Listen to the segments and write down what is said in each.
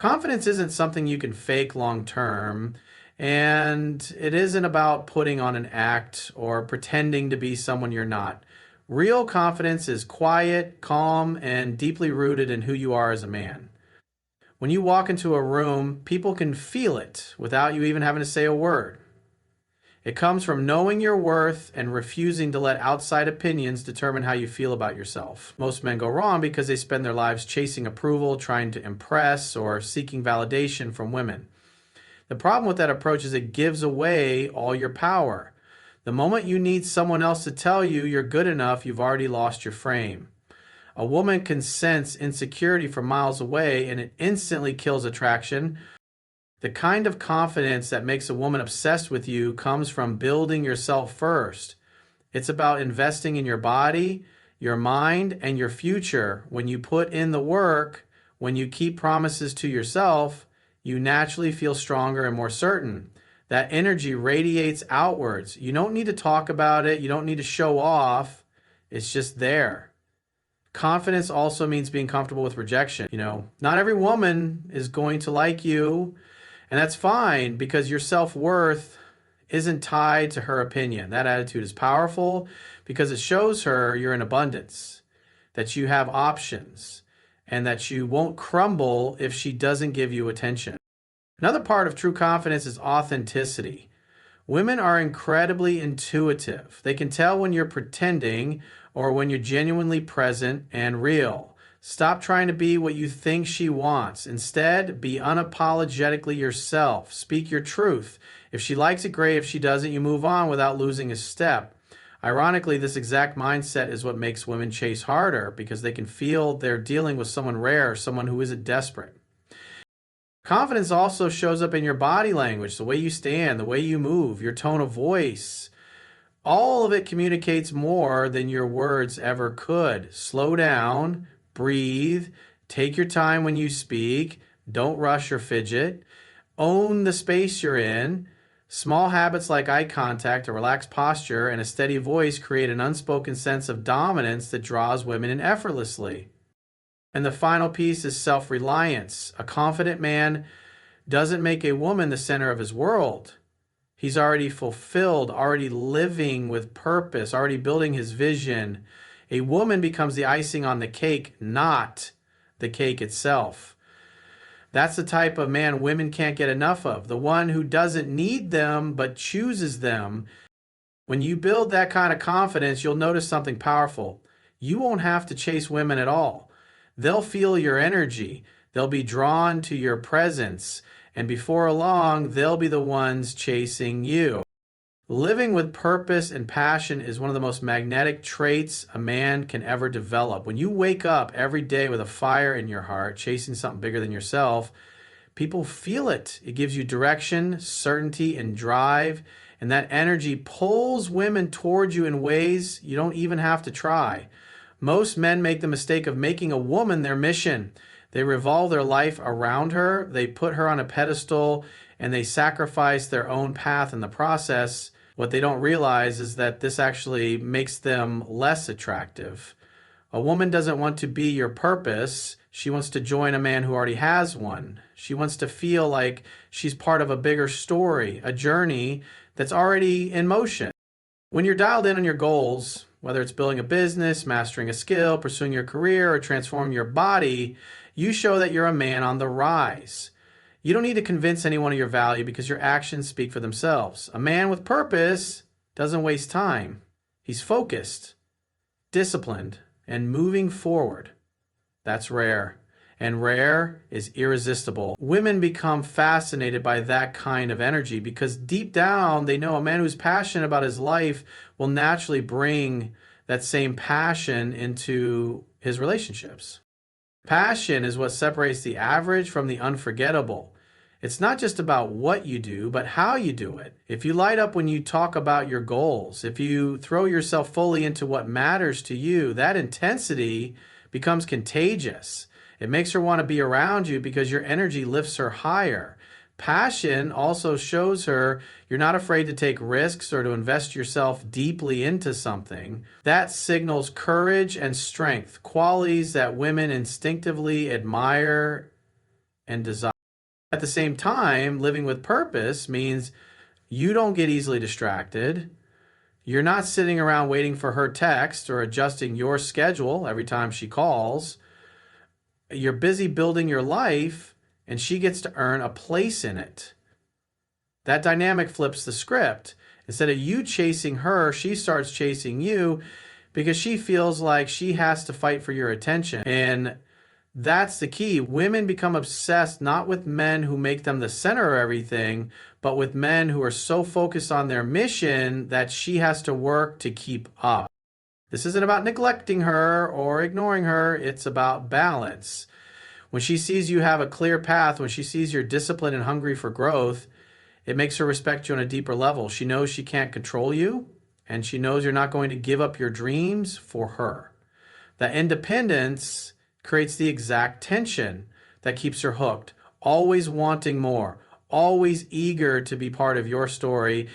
Confidence isn't something you can fake long term, and it isn't about putting on an act or pretending to be someone you're not. Real confidence is quiet, calm, and deeply rooted in who you are as a man. When you walk into a room, people can feel it without you even having to say a word. It comes from knowing your worth and refusing to let outside opinions determine how you feel about yourself. Most men go wrong because they spend their lives chasing approval, trying to impress, or seeking validation from women. The problem with that approach is it gives away all your power. The moment you need someone else to tell you you're good enough, you've already lost your frame. A woman can sense insecurity from miles away and it instantly kills attraction. The kind of confidence that makes a woman obsessed with you comes from building yourself first. It's about investing in your body, your mind, and your future. When you put in the work, when you keep promises to yourself, you naturally feel stronger and more certain. That energy radiates outwards. You don't need to talk about it. You don't need to show off. It's just there. Confidence also means being comfortable with rejection. Not every woman is going to like you. And that's fine because your self-worth isn't tied to her opinion. That attitude is powerful because it shows her you're in abundance, that you have options, and that you won't crumble if she doesn't give you attention. Another part of true confidence is authenticity. Women are incredibly intuitive. They can tell when you're pretending or when you're genuinely present and real. Stop trying to be what you think she wants. Instead, be unapologetically yourself. Speak your truth. If she likes it, great. If she doesn't, you move on without losing a step. Ironically, this exact mindset is what makes women chase harder because they can feel they're dealing with someone rare, someone who isn't desperate. Confidence also shows up in your body language, the way you stand, the way you move, your tone of voice. All of it communicates more than your words ever could. Slow down. Breathe, take your time when you speak, don't rush or fidget, own the space you're in. Small habits like eye contact, a relaxed posture, and a steady voice create an unspoken sense of dominance that draws women in effortlessly. And the final piece is self-reliance. A confident man doesn't make a woman the center of his world. He's already fulfilled, already living with purpose, already building his vision. A woman becomes the icing on the cake, not the cake itself. That's the type of man women can't get enough of, the one who doesn't need them but chooses them. When you build that kind of confidence, you'll notice something powerful. You won't have to chase women at all. They'll feel your energy. They'll be drawn to your presence. And before long, they'll be the ones chasing you. Living with purpose and passion is one of the most magnetic traits a man can ever develop. When you wake up every day with a fire in your heart, chasing something bigger than yourself, people feel it. It gives you direction, certainty, and drive. And that energy pulls women towards you in ways you don't even have to try. Most men make the mistake of making a woman their mission. They revolve their life around her, they put her on a pedestal, and they sacrifice their own path in the process. What they don't realize is that this actually makes them less attractive. A woman doesn't want to be your purpose. She wants to join a man who already has one. She wants to feel like she's part of a bigger story, a journey that's already in motion. When you're dialed in on your goals, whether it's building a business, mastering a skill, pursuing your career, or transforming your body, you show that you're a man on the rise. You don't need to convince anyone of your value because your actions speak for themselves. A man with purpose doesn't waste time. He's focused, disciplined, and moving forward. That's rare. And rare is irresistible. Women become fascinated by that kind of energy because deep down they know a man who's passionate about his life will naturally bring that same passion into his relationships. Passion is what separates the average from the unforgettable. It's not just about what you do, but how you do it. If you light up when you talk about your goals, if you throw yourself fully into what matters to you, that intensity becomes contagious. It makes her want to be around you because your energy lifts her higher. Passion also shows her you're not afraid to take risks or to invest yourself deeply into something. That signals courage and strength, qualities that women instinctively admire and desire. At the same time, living with purpose means you don't get easily distracted. You're not sitting around waiting for her text or adjusting your schedule every time she calls. You're busy building your life, and she gets to earn a place in it. That dynamic flips the script. Instead of you chasing her, she starts chasing you because she feels like she has to fight for your attention. And that's the key. Women become obsessed not with men who make them the center of everything, but with men who are so focused on their mission that she has to work to keep up. This isn't about neglecting her or ignoring her. It's about balance. When she sees you have a clear path, when she sees you're disciplined and hungry for growth, it makes her respect you on a deeper level. She knows she can't control you, and she knows you're not going to give up your dreams for her. That independence creates the exact tension that keeps her hooked, always wanting more, always eager to be part of your story.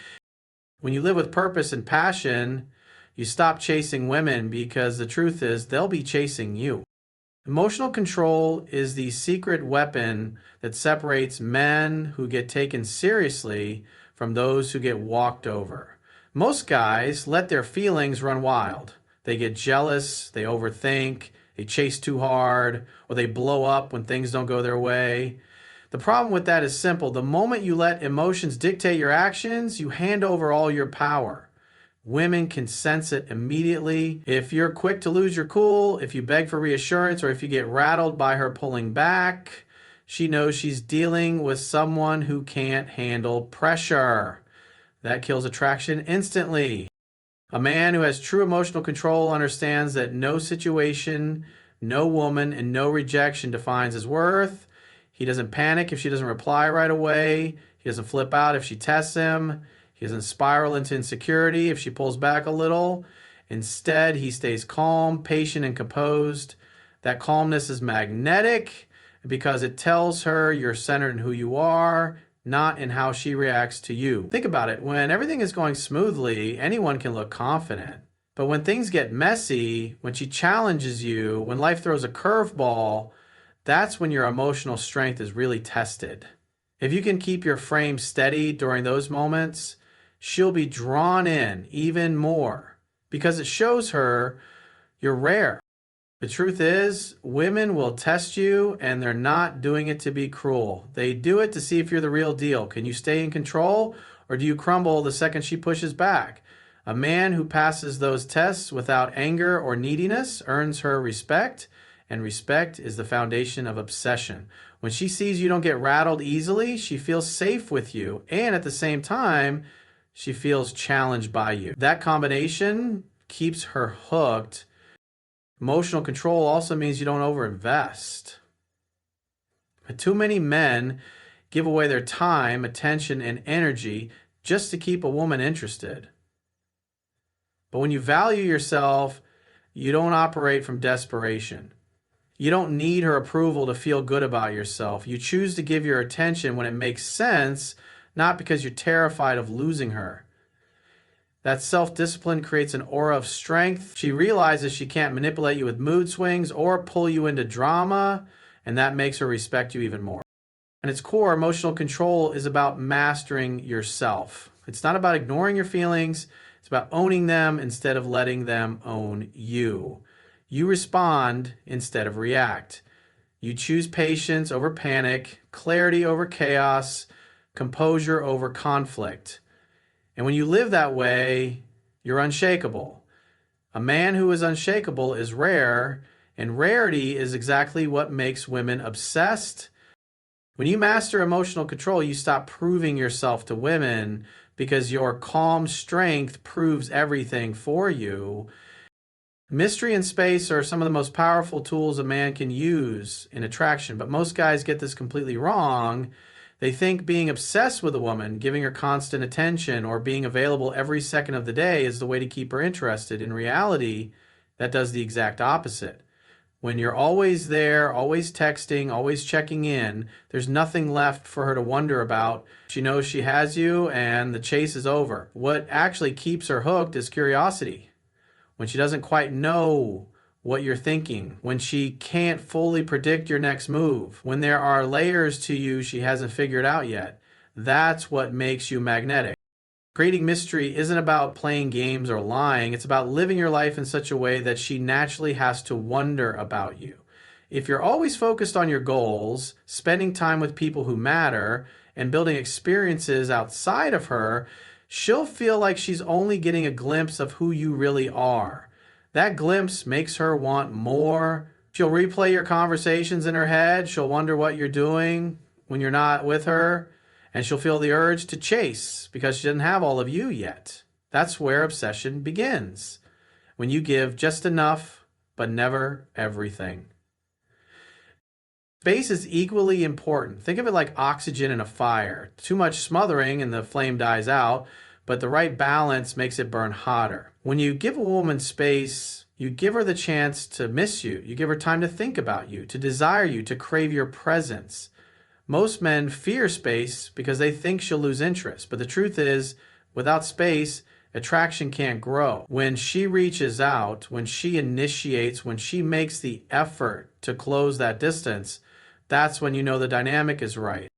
When you live with purpose and passion, you stop chasing women because the truth is they'll be chasing you. Emotional control is the secret weapon that separates men who get taken seriously from those who get walked over. Most guys let their feelings run wild. They get jealous, they overthink, they chase too hard, or they blow up when things don't go their way. The problem with that is simple. The moment you let emotions dictate your actions, you hand over all your power. Women can sense it immediately. If you're quick to lose your cool, if you beg for reassurance, or if you get rattled by her pulling back, she knows she's dealing with someone who can't handle pressure. That kills attraction instantly. A man who has true emotional control understands that no situation, no woman, and no rejection defines his worth. He doesn't panic if she doesn't reply right away. He doesn't flip out if she tests him. He doesn't spiral into insecurity if she pulls back a little. Instead, he stays calm, patient, and composed. That calmness is magnetic because it tells her you're centered in who you are, not in how she reacts to you. Think about it. When everything is going smoothly, anyone can look confident. But when things get messy, when she challenges you, when life throws a curveball, that's when your emotional strength is really tested. If you can keep your frame steady during those moments, she'll be drawn in even more because it shows her you're rare. The truth is, women will test you, and they're not doing it to be cruel. They do it to see if you're the real deal. Can you stay in control, or do you crumble the second she pushes back? A man who passes those tests without anger or neediness earns her respect, and respect is the foundation of obsession. When she sees you don't get rattled easily, she feels safe with you, and at the same time, she feels challenged by you. That combination keeps her hooked. Emotional control also means you don't overinvest. But too many men give away their time, attention, and energy just to keep a woman interested. But when you value yourself, you don't operate from desperation. You don't need her approval to feel good about yourself. You choose to give your attention when it makes sense, not because you're terrified of losing her. That self-discipline creates an aura of strength. She realizes she can't manipulate you with mood swings or pull you into drama, and that makes her respect you even more. At its core, emotional control is about mastering yourself. It's not about ignoring your feelings. It's about owning them instead of letting them own you. You respond instead of react. You choose patience over panic, clarity over chaos, composure over conflict. And when you live that way, you're unshakable. A man who is unshakable is rare, and rarity is exactly what makes women obsessed. When you master emotional control, you stop proving yourself to women because your calm strength proves everything for you. Mystery and space are some of the most powerful tools a man can use in attraction, but most guys get this completely wrong. They think being obsessed with a woman, giving her constant attention, or being available every second of the day is the way to keep her interested. In reality, that does the exact opposite. When you're always there, always texting, always checking in, there's nothing left for her to wonder about. She knows she has you, and the chase is over. What actually keeps her hooked is curiosity. When she doesn't quite know what you're thinking, when she can't fully predict your next move, when there are layers to you she hasn't figured out yet. That's what makes you magnetic. Creating mystery isn't about playing games or lying. It's about living your life in such a way that she naturally has to wonder about you. If you're always focused on your goals, spending time with people who matter, and building experiences outside of her, she'll feel like she's only getting a glimpse of who you really are. That glimpse makes her want more. She'll replay your conversations in her head. She'll wonder what you're doing when you're not with her. And she'll feel the urge to chase because she doesn't have all of you yet. That's where obsession begins. When you give just enough, but never everything. Space is equally important. Think of it like oxygen in a fire. Too much smothering and the flame dies out, but the right balance makes it burn hotter. When you give a woman space, you give her the chance to miss you. You give her time to think about you, to desire you, to crave your presence. Most men fear space because they think she'll lose interest. But the truth is, without space, attraction can't grow. When she reaches out, when she initiates, when she makes the effort to close that distance, that's when you know the dynamic is right.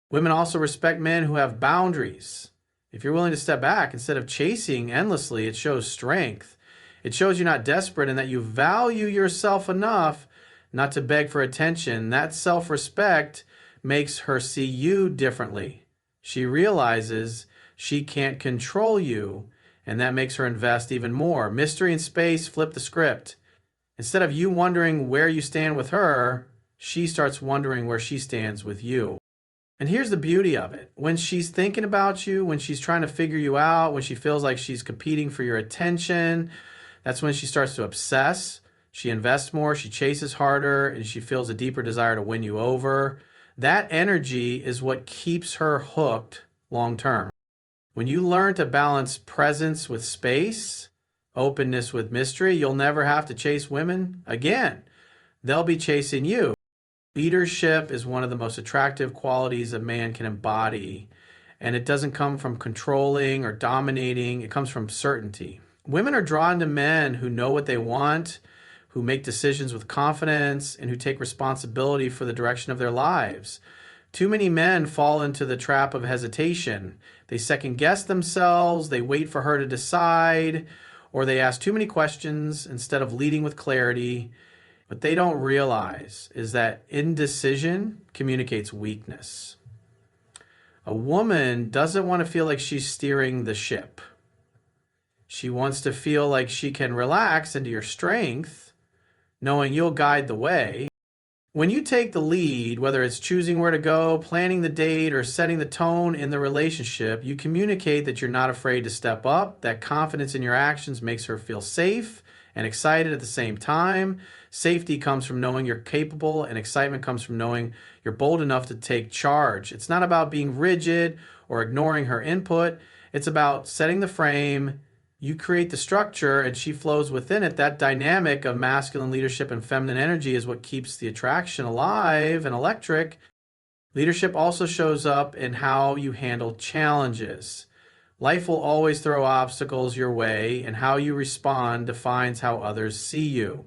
Women also respect men who have boundaries. If you're willing to step back instead of chasing endlessly, it shows strength. It shows you're not desperate and that you value yourself enough not to beg for attention. That self-respect makes her see you differently. She realizes she can't control you, and that makes her invest even more. Mystery and space flip the script. Instead of you wondering where you stand with her, she starts wondering where she stands with you. And here's the beauty of it. When she's thinking about you, when she's trying to figure you out, when she feels like she's competing for your attention, that's when she starts to obsess. She invests more, she chases harder, and she feels a deeper desire to win you over. That energy is what keeps her hooked long term. When you learn to balance presence with space, openness with mystery, you'll never have to chase women again. They'll be chasing you. Leadership is one of the most attractive qualities a man can embody, and it doesn't come from controlling or dominating. It comes from certainty. Women are drawn to men who know what they want, who make decisions with confidence, and who take responsibility for the direction of their lives. Too many men fall into the trap of hesitation. They second guess themselves, they wait for her to decide, or they ask too many questions instead of leading with clarity. What they don't realize is that indecision communicates weakness. A woman doesn't want to feel like she's steering the ship. She wants to feel like she can relax into your strength, knowing you'll guide the way. When you take the lead, whether it's choosing where to go, planning the date, or setting the tone in the relationship, you communicate that you're not afraid to step up. That confidence in your actions makes her feel safe and excited at the same time. Safety comes from knowing you're capable, and excitement comes from knowing you're bold enough to take charge. It's not about being rigid or ignoring her input. It's about setting the frame. You create the structure and she flows within it. That dynamic of masculine leadership and feminine energy is what keeps the attraction alive and electric. Leadership also shows up in how you handle challenges. Life will always throw obstacles your way, and how you respond defines how others see you.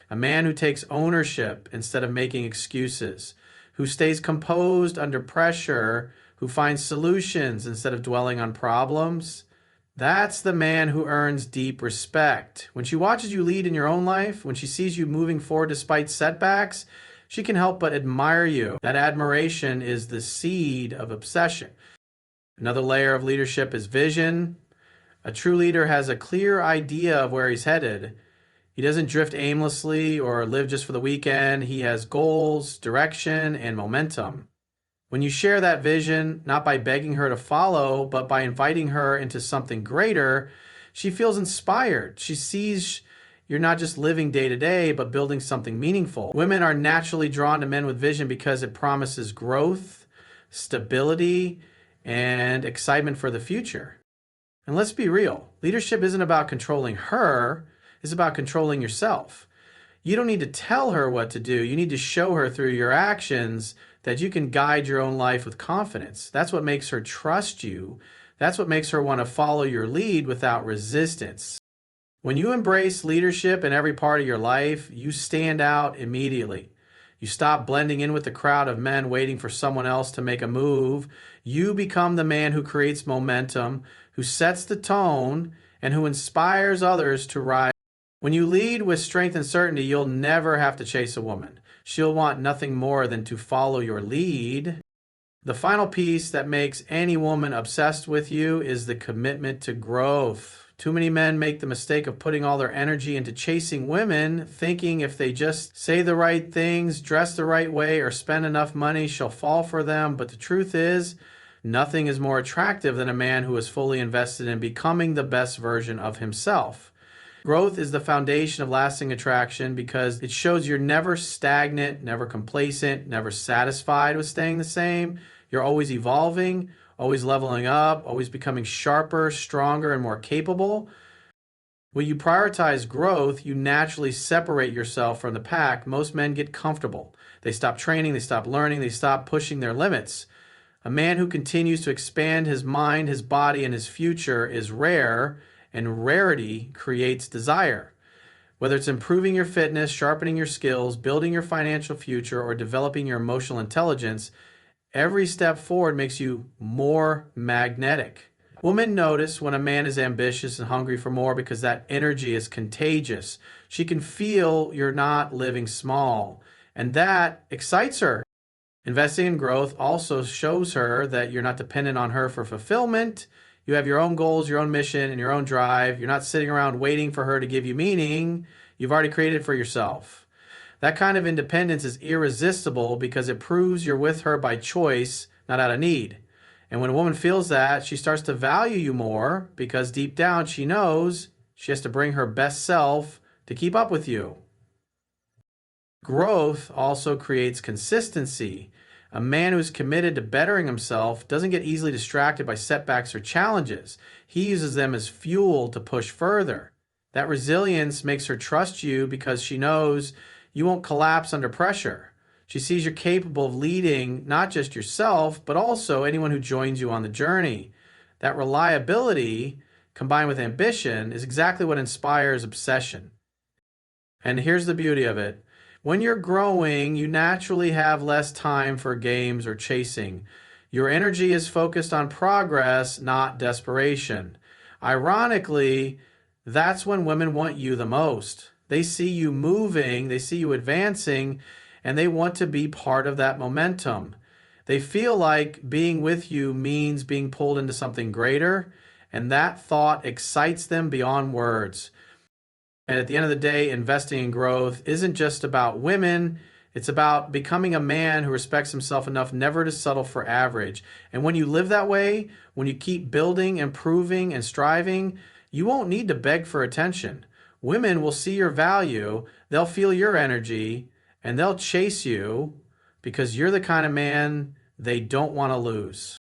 A man who takes ownership instead of making excuses, who stays composed under pressure, who finds solutions instead of dwelling on problems, that's the man who earns deep respect. When she watches you lead in your own life, when she sees you moving forward despite setbacks, she can help but admire you. That admiration is the seed of obsession. Another layer of leadership is vision. A true leader has a clear idea of where he's headed. He doesn't drift aimlessly or live just for the weekend. He has goals, direction, and momentum. When you share that vision, not by begging her to follow, but by inviting her into something greater, she feels inspired. She sees you're not just living day to day, but building something meaningful. Women are naturally drawn to men with vision because it promises growth, stability, and excitement for the future. And let's be real, leadership isn't about controlling her, it's about controlling yourself. You don't need to tell her what to do. You need to show her through your actions that you can guide your own life with confidence. That's what makes her trust you. That's what makes her want to follow your lead without resistance. When you embrace leadership in every part of your life, you stand out immediately. You stop blending in with the crowd of men waiting for someone else to make a move. You become the man who creates momentum, who sets the tone, and who inspires others to rise. When you lead with strength and certainty, you'll never have to chase a woman. She'll want nothing more than to follow your lead. The final piece that makes any woman obsessed with you is the commitment to growth. Too many men make the mistake of putting all their energy into chasing women, thinking if they just say the right things, dress the right way, or spend enough money, she'll fall for them. But the truth is, nothing is more attractive than a man who is fully invested in becoming the best version of himself. Growth is the foundation of lasting attraction because it shows you're never stagnant, never complacent, never satisfied with staying the same. You're always evolving, always leveling up, always becoming sharper, stronger, and more capable. When you prioritize growth, you naturally separate yourself from the pack. Most men get comfortable. They stop training, they stop learning, they stop pushing their limits. A man who continues to expand his mind, his body, and his future is rare, and rarity creates desire. Whether it's improving your fitness, sharpening your skills, building your financial future, or developing your emotional intelligence, every step forward makes you more magnetic. Women notice when a man is ambitious and hungry for more because that energy is contagious. She can feel you're not living small, and that excites her. Investing in growth also shows her that you're not dependent on her for fulfillment. You have your own goals, your own mission, and your own drive. You're not sitting around waiting for her to give you meaning. You've already created it for yourself. That kind of independence is irresistible because it proves you're with her by choice, not out of need. And when a woman feels that, she starts to value you more because deep down she knows she has to bring her best self to keep up with you. Growth also creates consistency. A man who's committed to bettering himself doesn't get easily distracted by setbacks or challenges. He uses them as fuel to push further. That resilience makes her trust you because she knows you won't collapse under pressure. She sees you're capable of leading not just yourself, but also anyone who joins you on the journey. That reliability, combined with ambition, is exactly what inspires obsession. And here's the beauty of it. When you're growing, you naturally have less time for games or chasing. Your energy is focused on progress, not desperation. Ironically, that's when women want you the most. They see you moving, they see you advancing, and they want to be part of that momentum. They feel like being with you means being pulled into something greater, and that thought excites them beyond words. And at the end of the day, investing in growth isn't just about women. It's about becoming a man who respects himself enough never to settle for average. And when you live that way, when you keep building, improving, and striving, you won't need to beg for attention. Women will see your value, they'll feel your energy, and they'll chase you because you're the kind of man they don't want to lose.